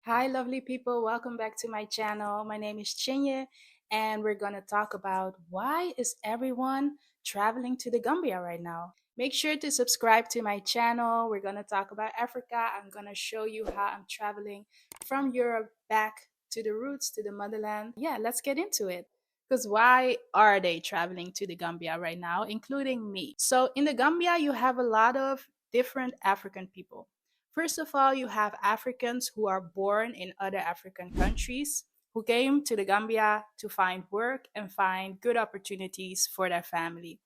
Hi, lovely people. Welcome back to my channel. My name is Chinye, and we're going to talk about why is everyone traveling to the Gambia right now. Make sure to subscribe to my channel. We're going to talk about Africa. I'm going to show you how I'm traveling from Europe back to the roots, to the motherland. Yeah, let's get into it. Because why are they traveling to the Gambia right now, including me? So, in the Gambia, you have a lot of different African people. First of all, you have Africans who are born in other African countries who came to the Gambia to find work and find good opportunities for their family.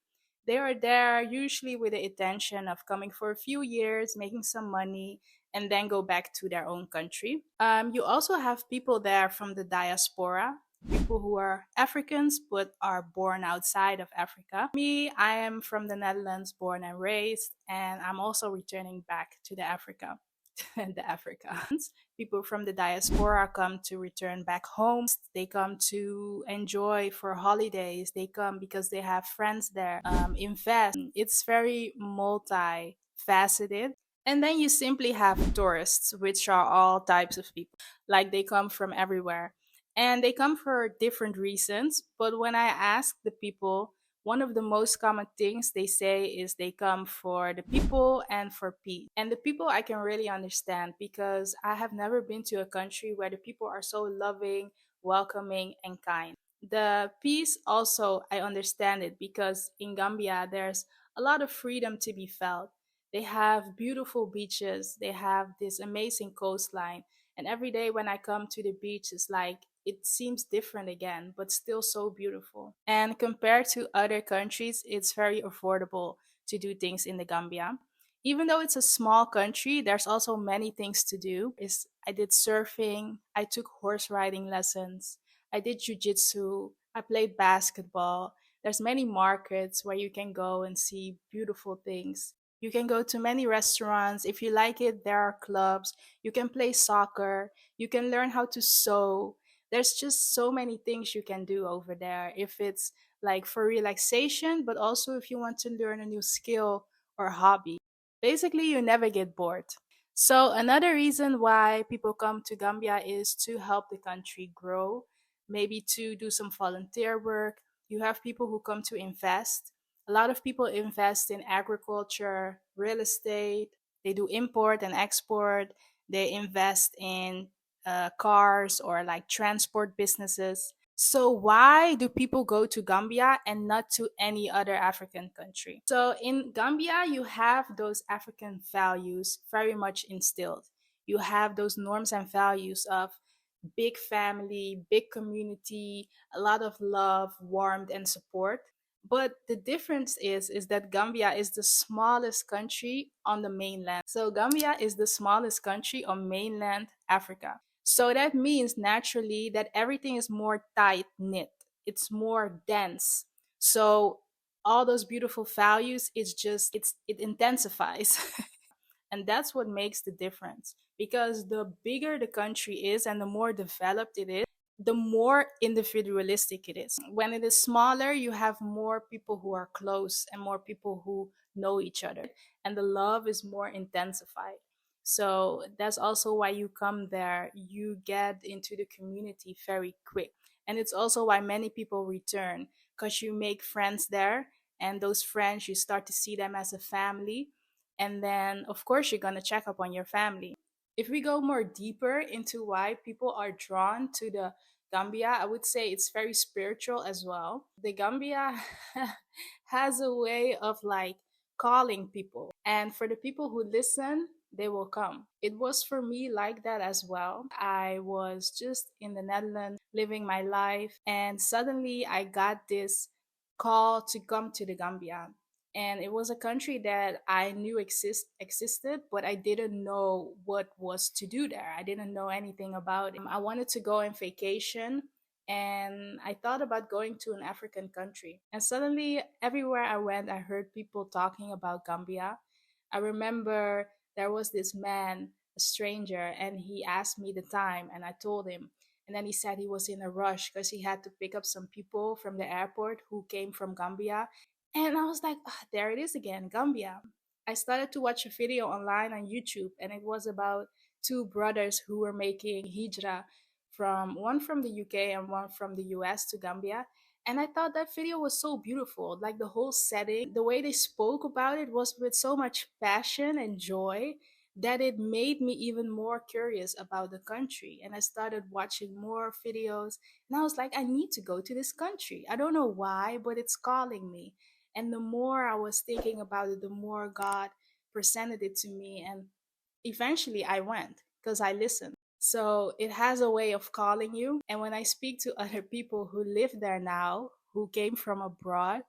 They are there usually with the intention of coming for a few years, making some money, and then go back to their own country. You also have people there from the diaspora, people who are Africans but are born outside of Africa. Me, I am from the Netherlands, born and raised, and I'm also returning back to the Africa. The Africans. People from the diaspora come to return back home. They come to enjoy for holidays. They come because they have friends there. Invest. It's very multifaceted. And then you simply have tourists, which are all types of people. Like they come from everywhere. And they come for different reasons. But when I ask the people, one of the most common things they say is they come for the people and for peace. And the people I can really understand because I have never been to a country where the people are so loving, welcoming, and kind. The peace also, I understand it because in Gambia, there's a lot of freedom to be felt. They have beautiful beaches, they have this amazing coastline. And every day when I come to the beach, it's like it seems different again, but still so beautiful. And compared to other countries, it's very affordable to do things in the Gambia. Even though it's a small country, there's also many things to do. Is I did surfing, I took horse riding lessons, I did jujitsu, I played basketball. There's many markets where you can go and see beautiful things. You can go to many restaurants. If you like it, there are clubs. You can play soccer. You can learn how to sew. There's just so many things you can do over there if it's like for relaxation, but also if you want to learn a new skill or hobby. Basically, you never get bored. So, another reason why people come to Gambia is to help the country grow, maybe to do some volunteer work. You have people who come to invest. A lot of people invest in agriculture, real estate, they do import and export, they invest in cars or like transport businesses. So, why do people go to Gambia and not to any other African country? So, in Gambia, you have those African values very much instilled. You have those norms and values of big family, big community, a lot of love, warmth, and support. But the difference is that Gambia is the smallest country on the mainland. So Gambia is the smallest country on mainland Africa. So that means naturally that everything is more tight knit. It's more dense. So all those beautiful values, it intensifies. And that's what makes the difference. Because the bigger the country is and the more developed it is, the more individualistic it is. When it is smaller, you have more people who are close and more people who know each other, and the love is more intensified. So that's also why you come there, you get into the community very quick. And it's also why many people return because you make friends there, and those friends, you start to see them as a family. And then, of course, you're going to check up on your family. If we go more deeper into why people are drawn to the Gambia, I would say it's very spiritual as well. The Gambia has a way of like calling people, and for the people who listen, they will come. It was for me like that as well. I was just in the Netherlands living my life, and suddenly I got this call to come to the Gambia. And it was a country that I knew existed, but I didn't know what was to do there. I didn't know anything about it. I wanted to go on vacation, and I thought about going to an African country. And suddenly, everywhere I went, I heard people talking about Gambia. I remember there was this man, a stranger, and he asked me the time, and I told him. And then he said he was in a rush because he had to pick up some people from the airport who came from Gambia. And I was like, "Ah, there it is again, Gambia." I started to watch a video online on YouTube, and it was about two brothers who were making hijrah, from one from the UK and one from the US to Gambia. And I thought that video was so beautiful. Like the whole setting, the way they spoke about it was with so much passion and joy that it made me even more curious about the country. And I started watching more videos, and I was like, I need to go to this country. I don't know why, but it's calling me. And the more I was thinking about it, the more God presented it to me. And eventually I went because I listened. So it has a way of calling you. And when I speak to other people who live there now, who came from abroad,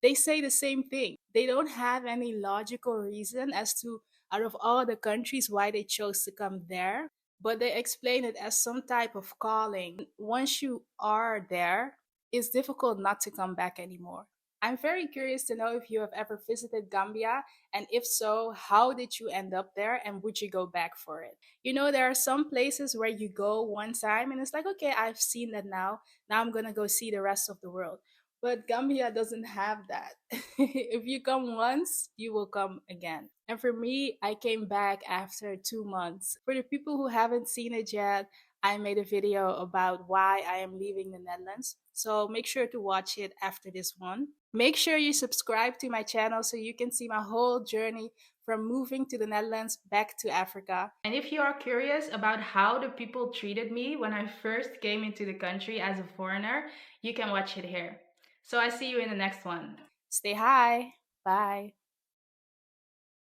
they say the same thing. They don't have any logical reason as to, out of all the countries, why they chose to come there, but they explain it as some type of calling. Once you are there, it's difficult not to come back anymore. I'm very curious to know if you have ever visited Gambia, and if so, how did you end up there and would you go back for it? You know, there are some places where you go one time and it's like, okay, I've seen that now. Now I'm going to go see the rest of the world. But Gambia doesn't have that. If you come once, you will come again. And for me, I came back after 2 months. For the people who haven't seen it yet, I made a video about why I am leaving the Netherlands. So make sure to watch it after this one. Make sure you subscribe to my channel so you can see my whole journey from moving to the Netherlands back to Africa. And if you are curious about how the people treated me when I first came into the country as a foreigner, you can watch it here. So I see you in the next one. Stay high. Bye.